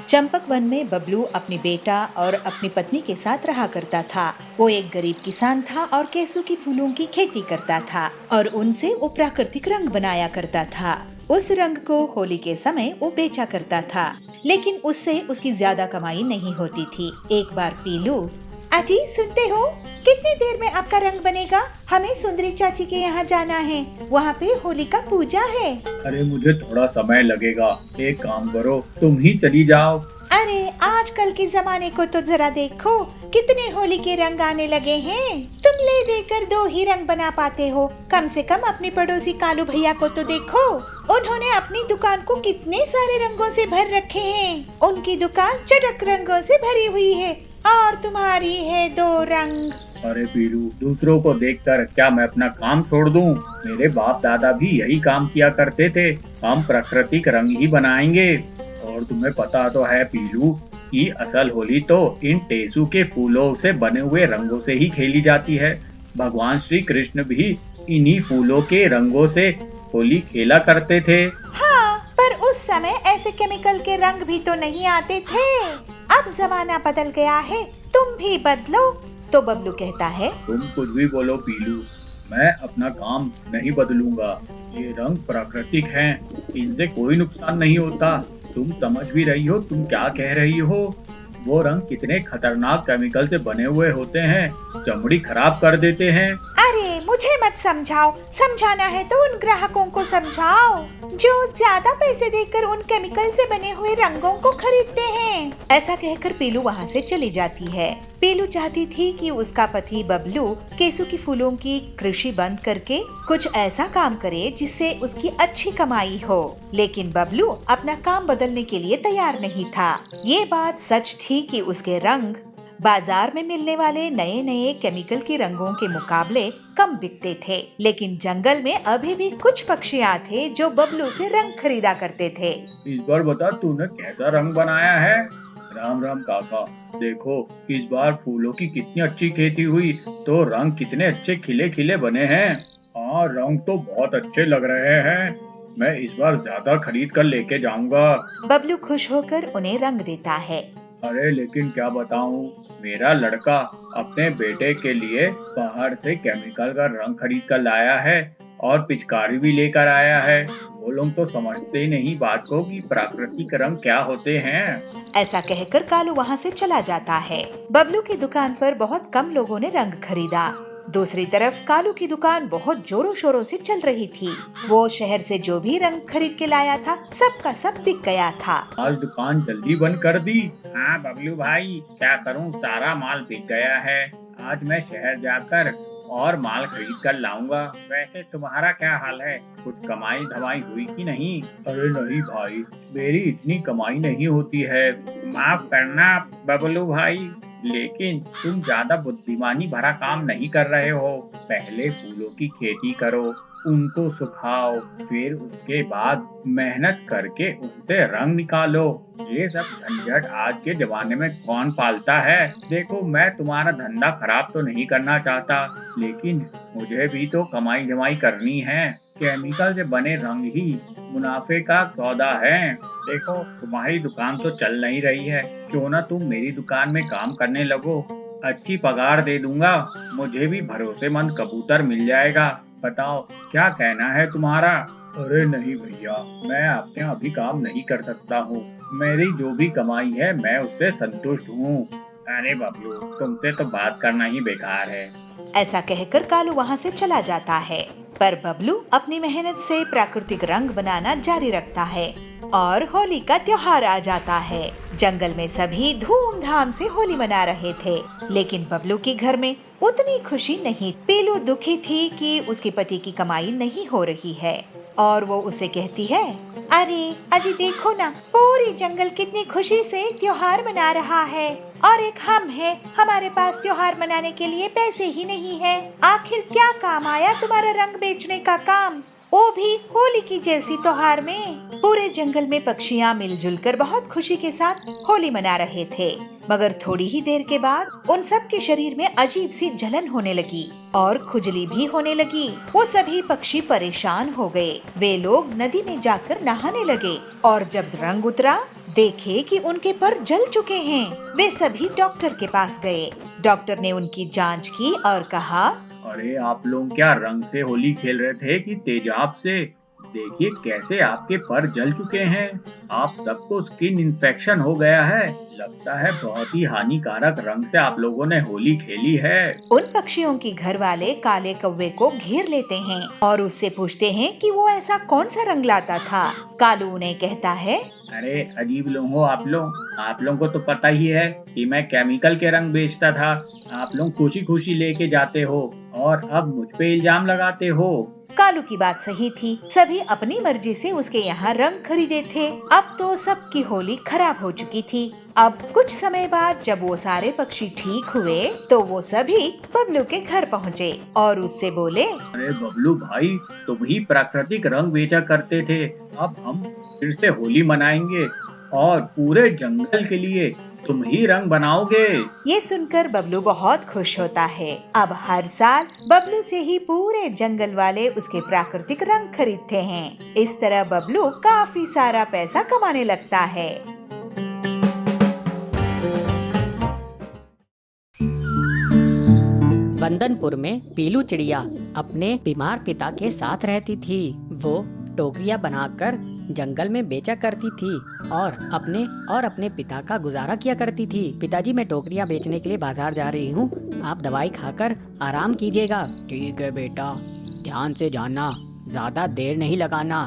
Champak one में बबलू अपनी बेटा और अपनी पत्नी के साथ रहा करता था। वो एक गरीब किसान था और केसू की फूलों की खेती करता था और उनसे वो प्राकृतिक रंग बनाया करता था। उस रंग को होली के समय वो बेचा करता था, लेकिन उससे उसकी ज्यादा कमाई नहीं होती थी। एक बार पीलू, अजी सुनते हो, कितनी देर में आपका रंग बनेगा? हमें सुंदरी चाची के यहाँ जाना है, वहाँ पे होली का पूजा है। अरे मुझे थोड़ा समय लगेगा, एक काम करो तुम ही चली जाओ। अरे आजकल के जमाने को तो जरा देखो, कितने होली के रंग आने लगे हैं। तुम ले देकर 2 ही रंग बना पाते हो, कम से कम अपने पड़ोसी कालू भैया को तो देखो, उन्होंने अपनी दुकान को कितने सारे रंगों से भर रखे हैं। उनकी दुकान चटक रंगों से भरी हुई है और तुम्हारी है 2 रंग। अरे पीलू, दूसरों को देखकर क्या मैं अपना काम छोड़ दूं? मेरे बाप दादा भी यही काम किया करते थे। हम प्राकृतिक रंग ही बनाएंगे। और तुम्हें पता तो है पीलू कि असल होली तो इन टेसू के फूलों से बने हुए रंगों से ही खेली जाती है। भगवान श्री कृष्ण भी इन्हीं फूलों के रंगों से होली खेला करते थे। हाँ, पर उस समय ऐसे केमिकल के रंग भी तो नहीं आते थे। अब जमाना बदल गया है, तुम भी बदलो। तो बबलू कहता है, तुम कुछ भी बोलो पीलू, मैं अपना काम नहीं बदलूंगा। ये रंग प्राकृतिक हैं, इनसे कोई नुकसान नहीं होता। तुम समझ भी रही हो तुम क्या कह रही हो? वो रंग कितने खतरनाक केमिकल से बने हुए होते हैं, चमड़ी खराब कर देते हैं। अरे मुझे मत समझाओ, समझाना है तो उन ग्राहकों को समझाओ जो ज्यादा पैसे देकर उन केमिकल से बने हुए रंगों को खरीदते हैं। ऐसा कहकर पीलू वहाँ से चली जाती है। पीलू चाहती थी कि उसका पति बबलू केसू की फूलों की कृषि बंद करके कुछ ऐसा काम करे जिससे उसकी अच्छी कमाई हो, लेकिन बबलू अपना काम बदलने के लिए तैयार नहीं था। ये बात सच थी कि उसके रंग बाजार में मिलने वाले नए नए केमिकल के रंगों के मुकाबले कम बिकते थे, लेकिन जंगल में अभी भी कुछ पक्षियाँ थे जो बबलू से रंग खरीदा करते थे। इस बार बता तूने कैसा रंग बनाया है? राम राम काका, देखो इस बार फूलों की कितनी अच्छी खेती हुई, तो रंग कितने अच्छे खिले खिले बने हैं। हाँ, रंग तो बहुत अच्छे लग रहे हैं। मैं इस बार ज्यादा खरीद कर लेके जाऊंगा। बबलू खुश होकर उन्हें रंग देता है। अरे लेकिन क्या बताऊं, मेरा लड़का अपने बेटे के लिए बाहर से केमिकल का रंग खरीद कर लाया है और पिचकारी भी लेकर आया है। वो लोग तो समझते ही नहीं बात को कि प्राकृतिक रंग क्या होते हैं। ऐसा कहकर कालू वहाँ से चला जाता है। बबलू की दुकान पर बहुत कम लोगों ने रंग खरीदा। दूसरी तरफ कालू की दुकान बहुत जोरों शोरों से चल रही थी। वो शहर से जो भी रंग खरीद के लाया था, सबका सब बिक गया था। आज दुकान जल्दी बंद कर दी। हाँ बबलू भाई, क्या करूँ, सारा माल बिक गया है। आज मैं शहर जाकर और माल खरीद कर लाऊंगा। वैसे तुम्हारा क्या हाल है, कुछ कमाई धमाई हुई कि नहीं? अरे नहीं भाई, मेरी इतनी कमाई नहीं होती है। माफ करना बबलू भाई, लेकिन तुम ज्यादा बुद्धिमानी भरा काम नहीं कर रहे हो। पहले फूलों की खेती करो, उनको सुखाओ, फिर उसके बाद मेहनत करके उनसे रंग निकालो। ये सब झंझट आज के जमाने में कौन पालता है? देखो मैं तुम्हारा धंधा खराब तो नहीं करना चाहता, लेकिन मुझे भी तो कमाई जमाई करनी है। केमिकल से बने रंग ही मुनाफे का सौदा है। देखो तुम्हारी दुकान तो चल नहीं रही है, क्यों ना तुम मेरी दुकान में काम करने लगो। अच्छी पगार दे दूंगा, मुझे भी भरोसेमंद कबूतर मिल जाएगा। बताओ क्या कहना है तुम्हारा? अरे नहीं भैया, मैं आपके यहाँ अभी काम नहीं कर सकता हूँ। मेरी जो भी कमाई है मैं उससे संतुष्ट हूँ। अरे बबलू, तुमसे तो बात करना ही बेकार है। ऐसा कहकर कालू वहाँ से चला जाता है, पर बबलू अपनी मेहनत से प्राकृतिक रंग बनाना जारी रखता है और होली का त्योहार आ जाता है। जंगल में सभी धूमधाम से होली मना रहे थे, लेकिन बबलू के घर में उतनी खुशी नहीं। पीलू दुखी थी कि उसके पति की कमाई नहीं हो रही है और वो उसे कहती है, अरे अजी देखो ना, पूरी जंगल कितनी खुशी से त्योहार मना रहा है और एक हम हैं, हमारे पास त्योहार मनाने के लिए पैसे ही नहीं है। आखिर क्या काम आया तुम्हारा रंग बेचने का काम? वो भी होली की जैसी त्योहार में। पूरे जंगल में पक्षियाँ मिलजुल कर बहुत खुशी के साथ होली मना रहे थे, मगर थोड़ी ही देर के बाद उन सब के शरीर में अजीब सी जलन होने लगी और खुजली भी होने लगी। वो सभी पक्षी परेशान हो गए। वे लोग नदी में जाकर नहाने लगे और जब रंग उतरा देखे कि उनके पर जल चुके हैं। वे सभी डॉक्टर के पास गए। डॉक्टर ने उनकी जांच की और कहा, अरे आप लोग क्या रंग से होली खेल रहे थे कि तेजाब से? देखिए कैसे आपके पर जल चुके हैं। आप सबको स्किन इन्फेक्शन हो गया है। लगता है बहुत ही हानिकारक रंग से आप लोगों ने होली खेली है। उन पक्षियों की घर वाले काले कौवे को घेर लेते हैं और उससे पूछते हैं कि वो ऐसा कौन सा रंग लाता था। कालू उन्हें कहता है, अरे अजीब लोग हो आप लोगों को तो पता ही है कि मैं केमिकल के रंग बेचता था। आप लोग खुशी खुशी लेके जाते हो और अब मुझ पे इल्जाम लगाते हो। कालू की बात सही थी। सभी अपनी मर्जी से उसके यहाँ रंग खरीदे थे। अब तो सबकी होली खराब हो चुकी थी। अब कुछ समय बाद जब वो सारे पक्षी ठीक हुए तो वो सभी बबलू के घर पहुँचे और उससे बोले, अरे बबलू भाई, तुम ही प्राकृतिक रंग बेचा करते थे। अब हम फिर से होली मनाएंगे और पूरे जंगल के लिए तुम ही रंग बनाओगे। ये सुनकर बबलू बहुत खुश होता है। अब हर साल बबलू से ही पूरे जंगल वाले उसके प्राकृतिक रंग खरीदते हैं। इस तरह बबलू काफी सारा पैसा कमाने लगता है। वंदनपुर में पीलू चिड़िया अपने बीमार पिता के साथ रहती थी। वो टोकरियां बनाकर जंगल में बेचा करती थी और अपने पिता का गुजारा किया करती थी। पिताजी, मैं टोकरियां बेचने के लिए बाजार जा रही हूँ, आप दवाई खाकर आराम कीजिएगा। ठीक है बेटा, ध्यान से जाना, ज्यादा देर नहीं लगाना,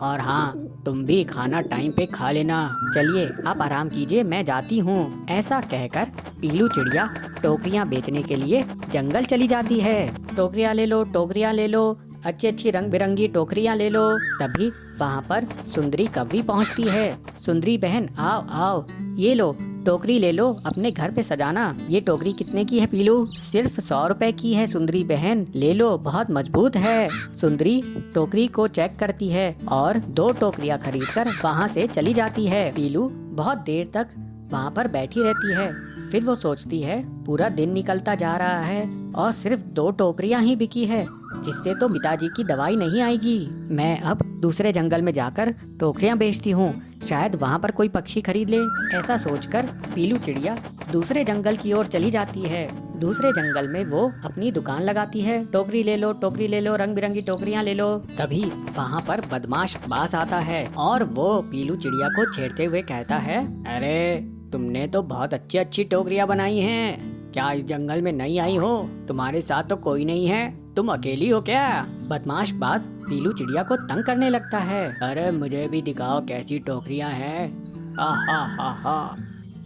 और हाँ, तुम भी खाना टाइम पे खा लेना। चलिए आप आराम कीजिए, मैं जाती हूँ। ऐसा कहकर पीलू चिड़िया टोकरियाँ बेचने के लिए जंगल चली जाती है। टोकरियाँ ले लो, टोकरियाँ ले लो, अच्छी अच्छी रंग बिरंगी टोकरियाँ ले लो। तभी वहाँ पर सुंदरी कौवी पहुँचती है। सुंदरी बहन, आओ आओ, ये लो टोकरी ले लो, अपने घर पे सजाना। ये टोकरी कितने की है पीलू? सिर्फ 100 रुपए की है सुंदरी बहन, ले लो, बहुत मजबूत है। सुंदरी टोकरी को चेक करती है और 2 टोकरियां खरीदकर वहाँ से चली जाती है। पीलू बहुत देर तक वहाँ पर बैठी रहती है। फिर वो सोचती है, पूरा दिन निकलता जा रहा है और सिर्फ 2 टोकरियां ही बिकी है, इससे तो पिताजी की दवाई नहीं आएगी। मैं अब दूसरे जंगल में जाकर टोकरियां बेचती हूँ, शायद वहाँ पर कोई पक्षी खरीद ले। ऐसा सोचकर पीलू चिड़िया दूसरे जंगल की ओर चली जाती है। दूसरे जंगल में वो अपनी दुकान लगाती है। टोकरी ले लो, टोकरी ले लो, रंग बिरंगी टोकरियां ले लो। तभी वहाँ पर बदमाश बास आता है और वो पीलू चिड़िया को छेड़ते हुए कहता है, अरे तुमने तो बहुत अच्छी अच्छी टोकरियां बनाई हैं। क्या इस जंगल में नहीं आई हो? तुम्हारे साथ तो कोई नहीं है, तुम अकेली हो क्या? बदमाश बाज पीलू चिड़िया को तंग करने लगता है। अरे मुझे भी दिखाओ कैसी टोकरियां हैं। हा हा हा हा।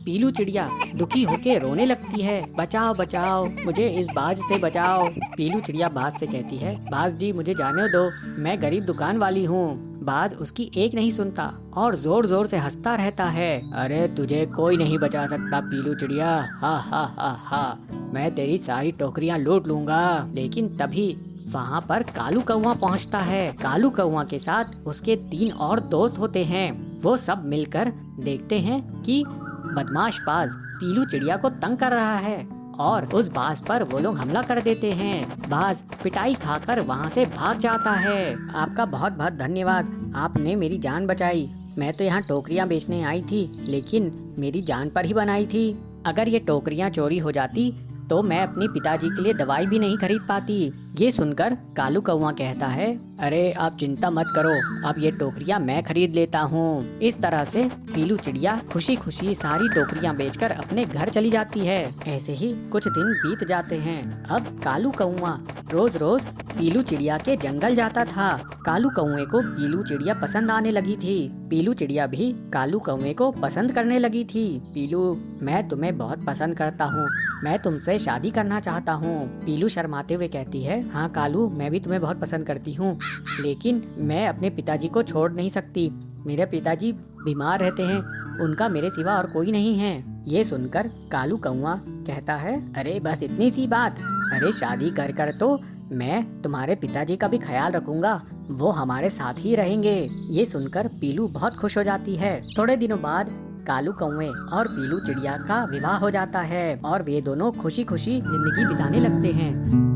पीलू चिड़िया दुखी होके रोने लगती है। बचाओ बचाओ, मुझे इस बाज से बचाओ। पीलू चिड़िया बाज से कहती है, बाज जी मुझे जाने दो, मैं गरीब दुकान वाली हूँ। बाज उसकी एक नहीं सुनता और जोर जोर से हंसता रहता है। अरे तुझे कोई नहीं बचा सकता पीलू चिड़िया, हा हा हा हा, मैं तेरी सारी टोकरियां लूट लूंगा। लेकिन तभी वहाँ पर कालू कौवा पहुँचता है। कालू कौवा के साथ उसके 3 और दोस्त होते हैं। वो सब मिलकर देखते हैं कि बदमाश बाज पीलू चिड़िया को तंग कर रहा है और उस बाज पर वो लोग हमला कर देते हैं। बाज पिटाई खाकर वहाँ से भाग जाता है। आपका बहुत बहुत धन्यवाद, आपने मेरी जान बचाई। मैं तो यहाँ टोकरियाँ बेचने आई थी, लेकिन मेरी जान पर ही बनाई थी। अगर ये टोकरियाँ चोरी हो जाती तो मैं अपने पिताजी के लिए दवाई भी नहीं खरीद पाती। ये सुनकर कालू कौवा कहता है, अरे आप चिंता मत करो, अब ये टोकरियां मैं खरीद लेता हूँ। इस तरह से पीलू चिड़िया खुशी खुशी सारी टोकरियां बेचकर अपने घर चली जाती है। ऐसे ही कुछ दिन बीत जाते हैं। अब कालू कौवा रोज रोज पीलू चिड़िया के जंगल जाता था। कालू कौवे को पीलू चिड़िया पसंद आने लगी थी। पीलू चिड़िया भी कालू कौवे को पसंद करने लगी थी। पीलू, मैं तुम्हें बहुत पसंद करता हूँ, मैं तुमसे शादी करना चाहता हूँ। पीलू शर्माते हुए कहती है, हाँ कालू, मैं भी तुम्हें बहुत पसंद करती हूँ, लेकिन मैं अपने पिताजी को छोड़ नहीं सकती। मेरे पिताजी बीमार रहते हैं, उनका मेरे सिवा और कोई नहीं है। ये सुनकर कालू कौवा कहता है, अरे बस इतनी सी बात, अरे शादी कर कर तो मैं तुम्हारे पिताजी का भी ख्याल रखूंगा, वो हमारे साथ ही रहेंगे। ये सुनकर पीलू बहुत खुश हो जाती है। थोड़े दिनों बाद कालू कौवे और पीलू चिड़िया का विवाह हो जाता है और वे दोनों खुशी खुशी जिंदगी बिताने लगते हैं।